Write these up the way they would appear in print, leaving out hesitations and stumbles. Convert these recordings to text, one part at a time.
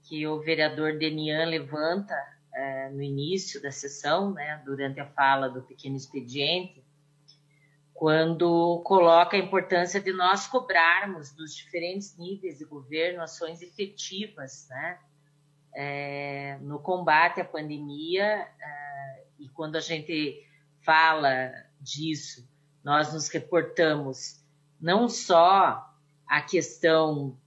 que o vereador Denian levanta no início da sessão, né, durante a fala do pequeno expediente, quando coloca a importância de nós cobrarmos dos diferentes níveis de governo ações efetivas, né, no combate à pandemia. E quando a gente fala disso, nós nos reportamos não só a questão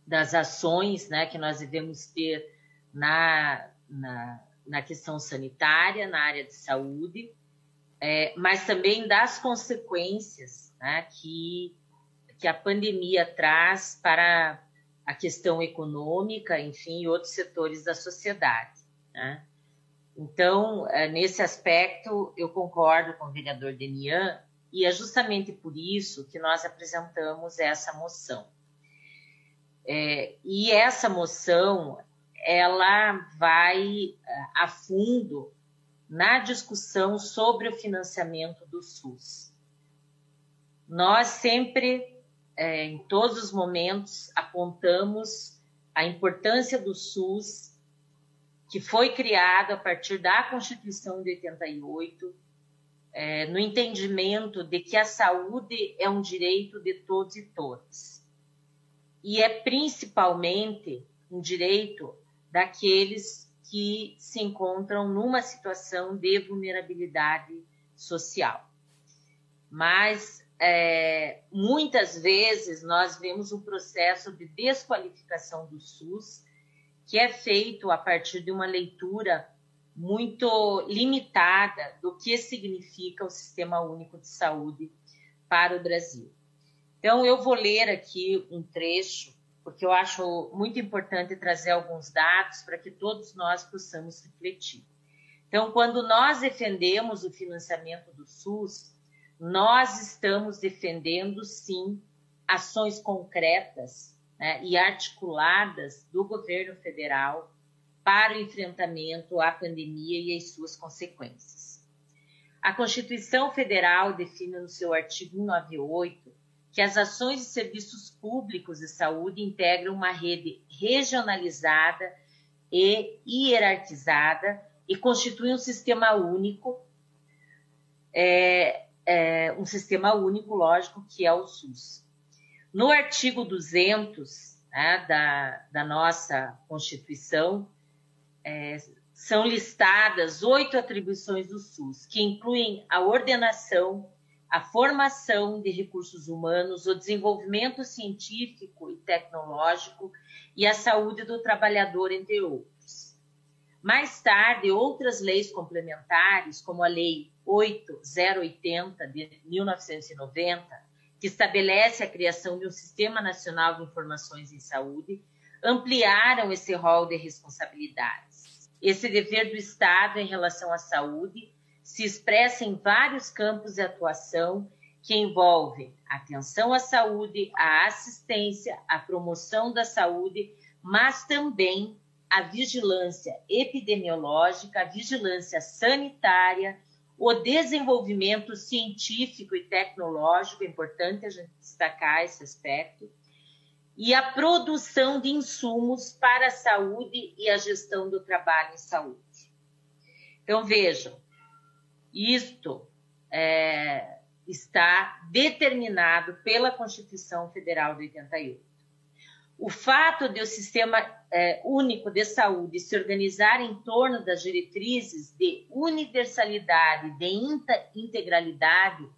das ações, né, que nós devemos ter na questão sanitária, na área de saúde, mas também das consequências, né, que a pandemia traz para a questão econômica, enfim, e outros setores da sociedade, né? Então, nesse aspecto, eu concordo com o vereador Denian, e é justamente por isso que nós apresentamos essa moção. E essa moção, ela vai a fundo na discussão sobre o financiamento do SUS. Nós sempre, em todos os momentos, apontamos a importância do SUS, que foi criado a partir da Constituição de 88, no entendimento de que a saúde é um direito de todos e todas. E é principalmente um direito daqueles que se encontram numa situação de vulnerabilidade social. Mas, muitas vezes, nós vemos um processo de desqualificação do SUS, que é feito a partir de uma leitura muito limitada do que significa o Sistema Único de Saúde para o Brasil. Então, eu vou ler aqui um trecho, porque eu acho muito importante trazer alguns dados para que todos nós possamos refletir. Então, quando nós defendemos o financiamento do SUS, nós estamos defendendo, sim, ações concretas, né, e articuladas do governo federal para o enfrentamento à pandemia e às suas consequências. A Constituição Federal define no seu artigo 198 que as ações de serviços públicos de saúde integram uma rede regionalizada e hierarquizada e constituem um sistema único, lógico, que é o SUS. No artigo 200, né, da nossa Constituição, são listadas 8 atribuições do SUS, que incluem a ordenação, a formação de recursos humanos, o desenvolvimento científico e tecnológico e a saúde do trabalhador, entre outros. Mais tarde, outras leis complementares, como a Lei 8.080, de 1990, que estabelece a criação de um Sistema Nacional de Informações em Saúde, ampliaram esse rol de responsabilidades. Esse dever do Estado em relação à saúde se expressa em vários campos de atuação que envolvem a atenção à saúde, a assistência, a promoção da saúde, mas também a vigilância epidemiológica, a vigilância sanitária, o desenvolvimento científico e tecnológico, é importante a gente destacar esse aspecto, e a produção de insumos para a saúde e a gestão do trabalho em saúde. Então, vejam, isto está determinado pela Constituição Federal de 88. O fato de o Sistema Único de Saúde se organizar em torno das diretrizes de universalidade, de integralidade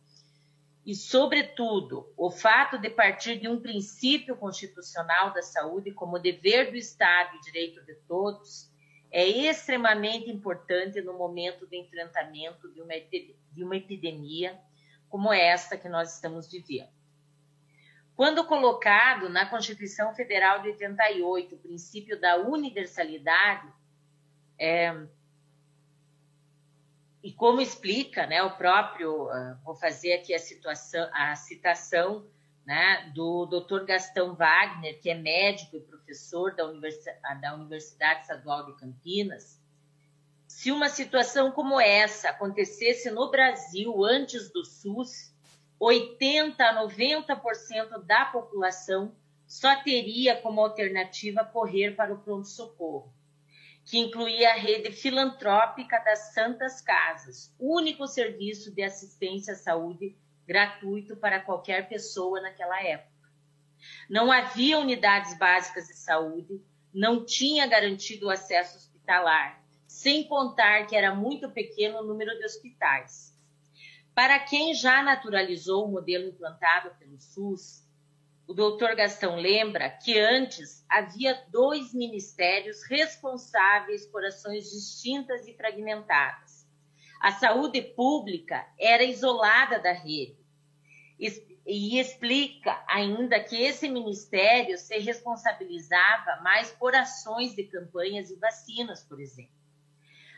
e, sobretudo, o fato de partir de um princípio constitucional da saúde como dever do Estado e direito de todos, é extremamente importante no momento do enfrentamento de uma epidemia como esta que nós estamos vivendo. Quando colocado na Constituição Federal de 88, o princípio da universalidade, e como explica, né, o próprio, vou fazer aqui a citação, né, do Dr. Gastão Wagner, que é médico e professor da Universidade Estadual de Campinas. Se uma situação como essa acontecesse no Brasil antes do SUS, 80% a 90% da população só teria como alternativa correr para o pronto-socorro, que incluía a rede filantrópica das Santas Casas, único serviço de assistência à saúde gratuito para qualquer pessoa naquela época. Não havia unidades básicas de saúde, não tinha garantido o acesso hospitalar, sem contar que era muito pequeno o número de hospitais. Para quem já naturalizou o modelo implantado pelo SUS, o doutor Gastão lembra que antes havia 2 ministérios responsáveis por ações distintas e fragmentadas. A saúde pública era isolada da rede. E explica ainda que esse ministério se responsabilizava mais por ações de campanhas e vacinas, por exemplo.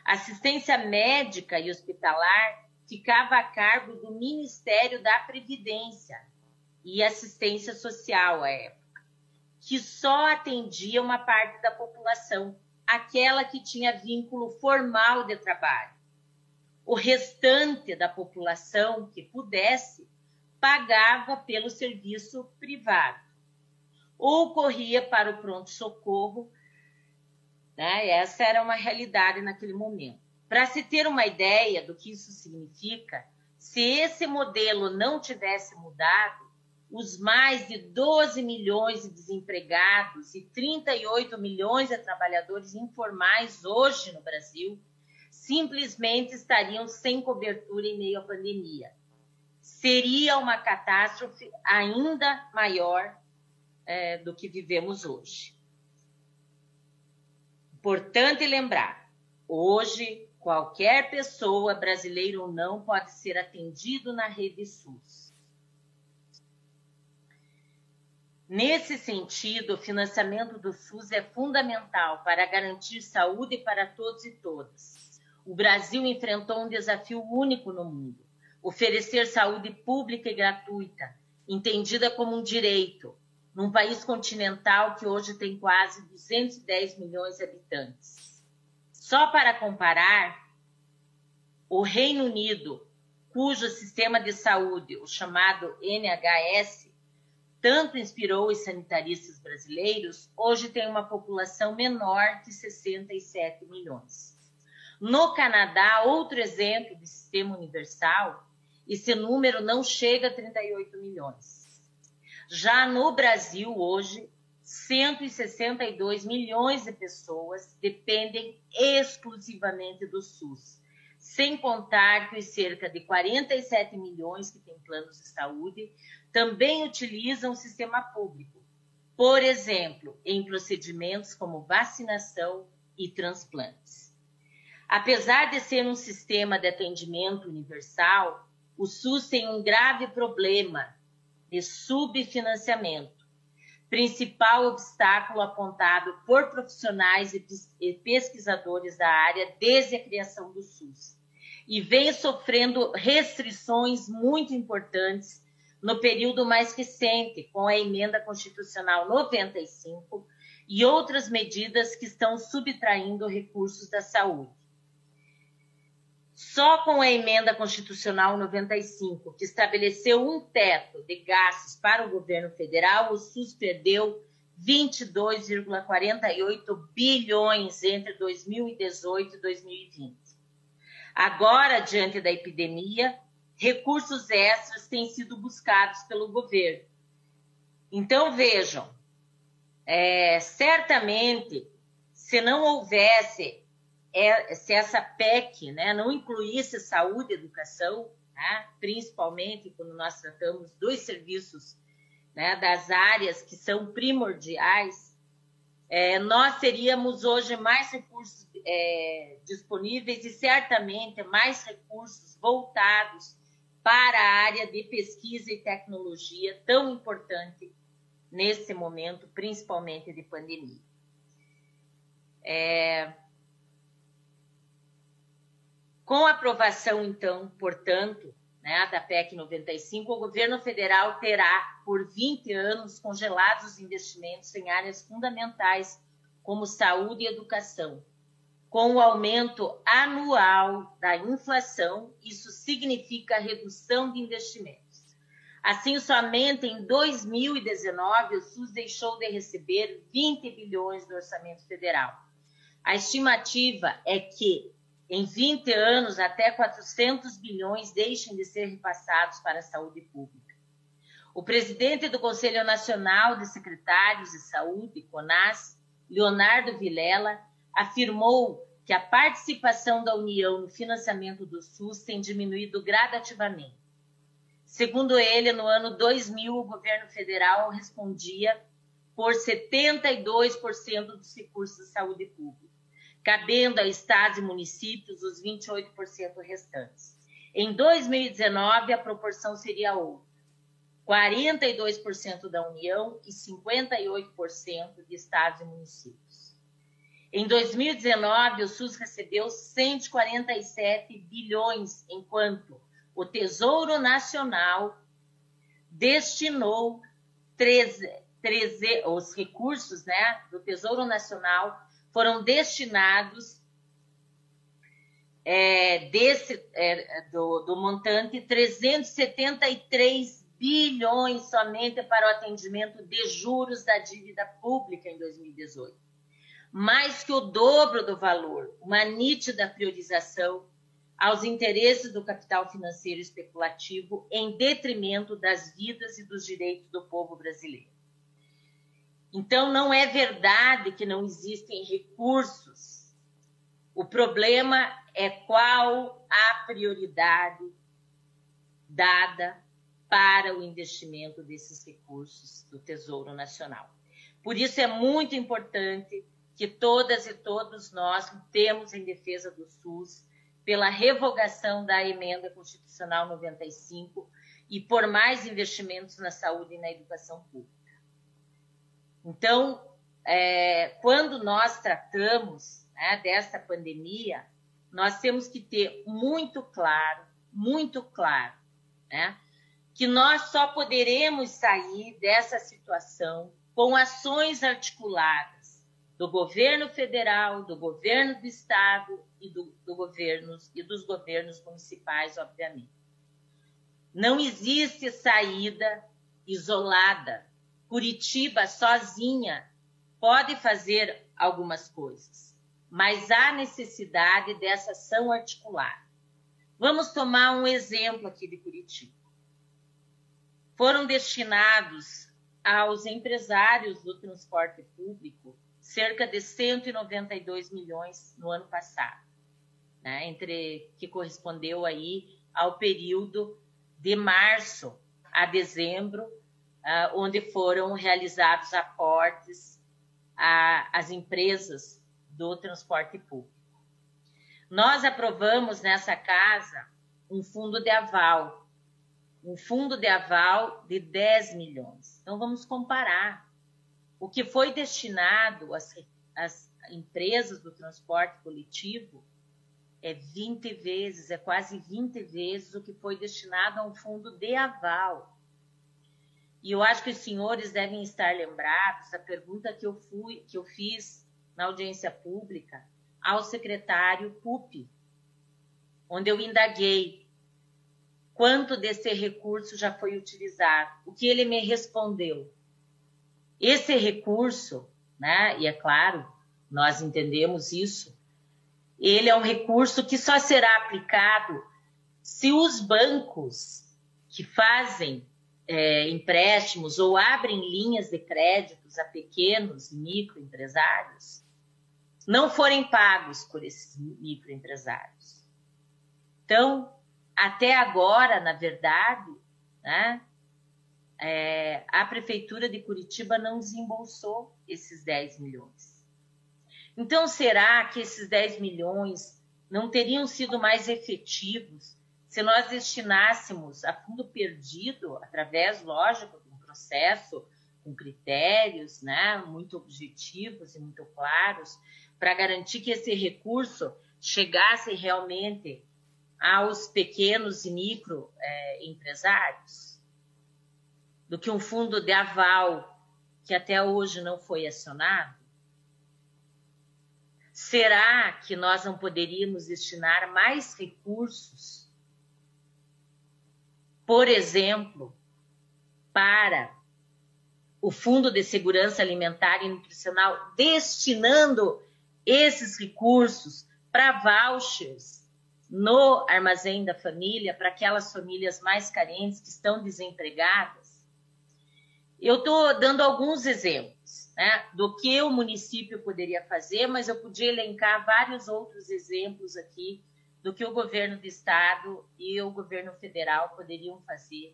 A assistência médica e hospitalar ficava a cargo do Ministério da Previdência e Assistência Social à época, que só atendia uma parte da população, aquela que tinha vínculo formal de trabalho. O restante da população que pudesse pagava pelo serviço privado ou corria para o pronto-socorro, né? Essa era uma realidade naquele momento. Para se ter uma ideia do que isso significa, se esse modelo não tivesse mudado, os mais de 12 milhões de desempregados e 38 milhões de trabalhadores informais hoje no Brasil simplesmente estariam sem cobertura em meio à pandemia. Seria uma catástrofe ainda maior do que vivemos hoje. Importante lembrar, hoje qualquer pessoa, brasileira ou não, pode ser atendido na rede SUS. Nesse sentido, o financiamento do SUS é fundamental para garantir saúde para todos e todas. O Brasil enfrentou um desafio único no mundo: oferecer saúde pública e gratuita, entendida como um direito, num país continental que hoje tem quase 210 milhões de habitantes. Só para comparar, o Reino Unido, cujo sistema de saúde, o chamado NHS, tanto inspirou os sanitaristas brasileiros, hoje tem uma população menor que 67 milhões. No Canadá, outro exemplo de sistema universal, esse número não chega a 38 milhões. Já no Brasil, hoje, 162 milhões de pessoas dependem exclusivamente do SUS, sem contar que os cerca de 47 milhões que têm planos de saúde também utilizam o sistema público, por exemplo, em procedimentos como vacinação e transplantes. Apesar de ser um sistema de atendimento universal, o SUS tem um grave problema de subfinanciamento, principal obstáculo apontado por profissionais e pesquisadores da área desde a criação do SUS, e vem sofrendo restrições muito importantes no período mais recente, com a Emenda Constitucional 95 e outras medidas que estão subtraindo recursos da saúde. Só com a Emenda Constitucional 95, que estabeleceu um teto de gastos para o governo federal, o SUS perdeu 22,48 bilhões entre 2018 e 2020. Agora, diante da epidemia, recursos extras têm sido buscados pelo governo. Então, vejam, certamente, se não houvesse, se essa PEC, né, não incluísse saúde e educação, né, principalmente quando nós tratamos dos serviços, né, das áreas que são primordiais, nós teríamos hoje mais recursos disponíveis e certamente mais recursos voltados para a área de pesquisa e tecnologia tão importante nesse momento, principalmente de pandemia. Com a aprovação, então, portanto, né, da PEC 95, o governo federal terá, por 20 anos, congelados os investimentos em áreas fundamentais como saúde e educação. Com o aumento anual da inflação, isso significa redução de investimentos. Assim, somente em 2019, o SUS deixou de receber 20 bilhões do orçamento federal. A estimativa é que, em 20 anos, até 400 bilhões deixem de ser repassados para a saúde pública. O presidente do Conselho Nacional de Secretários de Saúde, CONAS, Leonardo Vilela, afirmou que a participação da União no financiamento do SUS tem diminuído gradativamente. Segundo ele, no ano 2000, o governo federal respondia por 72% dos recursos de saúde pública, cabendo a estados e municípios os 28% restantes. Em 2019, a proporção seria outra: 42% da União e 58% de estados e municípios. Em 2019, o SUS recebeu 147 bilhões, enquanto o Tesouro Nacional destinou os recursos, né, do Tesouro Nacional foram destinados do montante 373 bilhões somente para o atendimento de juros da dívida pública em 2018. Mais que o dobro do valor, uma nítida priorização aos interesses do capital financeiro especulativo em detrimento das vidas e dos direitos do povo brasileiro. Então, não é verdade que não existem recursos. O problema é qual a prioridade dada para o investimento desses recursos do Tesouro Nacional. Por isso é muito importante que todas e todos nós lutemos em defesa do SUS, pela revogação da Emenda Constitucional 95 e por mais investimentos na saúde e na educação pública. Então, quando nós tratamos, né, dessa pandemia, nós temos que ter muito claro, né, que nós só poderemos sair dessa situação com ações articuladas do governo federal, do governo do estado e dos governos municipais, obviamente. Não existe saída isolada. Curitiba sozinha pode fazer algumas coisas, mas há necessidade dessa ação articulada. Vamos tomar um exemplo aqui de Curitiba. Foram destinados aos empresários do transporte público cerca de 192 milhões no ano passado, né, que correspondeu aí ao período de março a dezembro, onde foram realizados aportes às empresas do transporte público. Nós aprovamos nessa casa um fundo de aval de 10 milhões. Então, vamos comparar. O que foi destinado às empresas do transporte coletivo é 20 vezes, é quase 20 vezes o que foi destinado a um fundo de aval. E eu acho que os senhores devem estar lembrados da pergunta que eu fiz na audiência pública ao secretário Pupi, onde eu indaguei quanto desse recurso já foi utilizado. O que ele me respondeu? Esse recurso, né, e é claro, nós entendemos isso, ele é um recurso que só será aplicado se os bancos que fazem empréstimos ou abrem linhas de créditos a pequenos e microempresários não forem pagos por esses microempresários. Então, até agora, na verdade, né, a Prefeitura de Curitiba não desembolsou esses 10 milhões. Então, será que esses 10 milhões não teriam sido mais efetivos se nós destinássemos a fundo perdido, através, lógico, de um processo com critérios, né, muito objetivos e muito claros, para garantir que esse recurso chegasse realmente aos pequenos e micro empresários? Do que um fundo de aval que até hoje não foi acionado? Será que nós não poderíamos destinar mais recursos, por exemplo, para o Fundo de Segurança Alimentar e Nutricional, destinando esses recursos para vouchers no Armazém da Família, para aquelas famílias mais carentes que estão desempregadas. Eu estou dando alguns exemplos, né, do que o município poderia fazer, mas eu podia elencar vários outros exemplos aqui do que o governo do estado e o governo federal poderiam fazer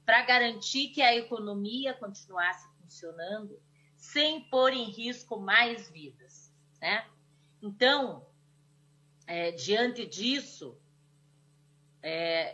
para garantir que a economia continuasse funcionando sem pôr em risco mais vidas, né? Então, diante disso,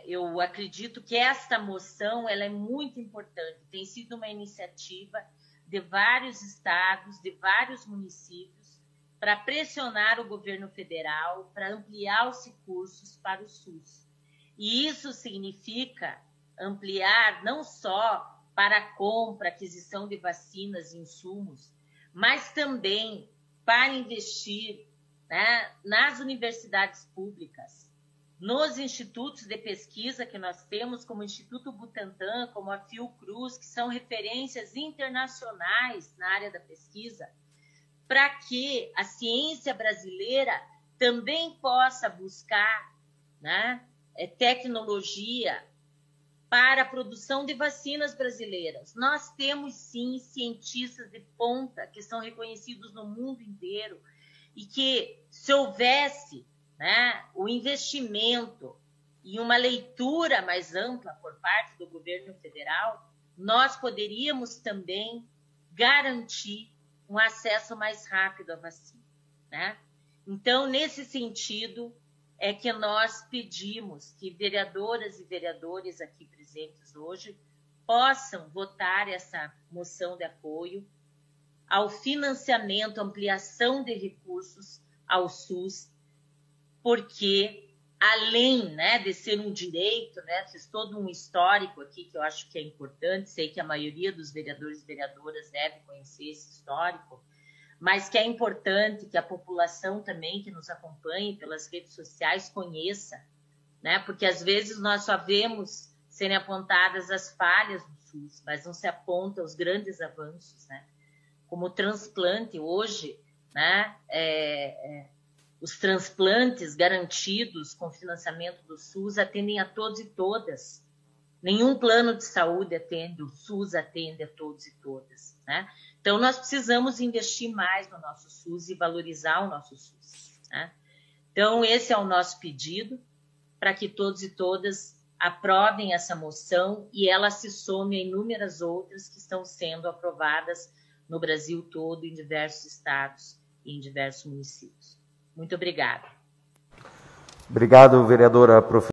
eu acredito que esta moção ela é muito importante. Tem sido uma iniciativa de vários estados, de vários municípios, para pressionar o governo federal para ampliar os recursos para o SUS. E isso significa ampliar não só para a compra, aquisição de vacinas e insumos, mas também para investir, né, nas universidades públicas, nos institutos de pesquisa que nós temos, como o Instituto Butantan, como a Fiocruz, que são referências internacionais na área da pesquisa, para que a ciência brasileira também possa buscar, né, tecnologia para a produção de vacinas brasileiras. Nós temos, sim, cientistas de ponta que são reconhecidos no mundo inteiro e que, se houvesse, né, o investimento e uma leitura mais ampla por parte do governo federal, nós poderíamos também garantir um acesso mais rápido à vacina, né? Então, nesse sentido, é que nós pedimos que vereadoras e vereadores aqui presentes hoje possam votar essa moção de apoio ao financiamento, ampliação de recursos ao SUS, porque além, né, de ser um direito, né, fiz todo um histórico aqui que eu acho que é importante, sei que a maioria dos vereadores e vereadoras deve conhecer esse histórico, mas que é importante que a população também que nos acompanhe pelas redes sociais conheça, né? Porque às vezes nós só vemos serem apontadas as falhas do SUS, mas não se apontam os grandes avanços, né? Como o transplante hoje, né? Os transplantes garantidos com financiamento do SUS atendem a todos e todas. Nenhum plano de saúde atende, o SUS atende a todos e todas, né? Então, nós precisamos investir mais no nosso SUS e valorizar o nosso SUS, né? Então, esse é o nosso pedido para que todos e todas aprovem essa moção e ela se some a inúmeras outras que estão sendo aprovadas no Brasil todo, em diversos estados e em diversos municípios. Muito obrigada. Obrigado, vereadora professora.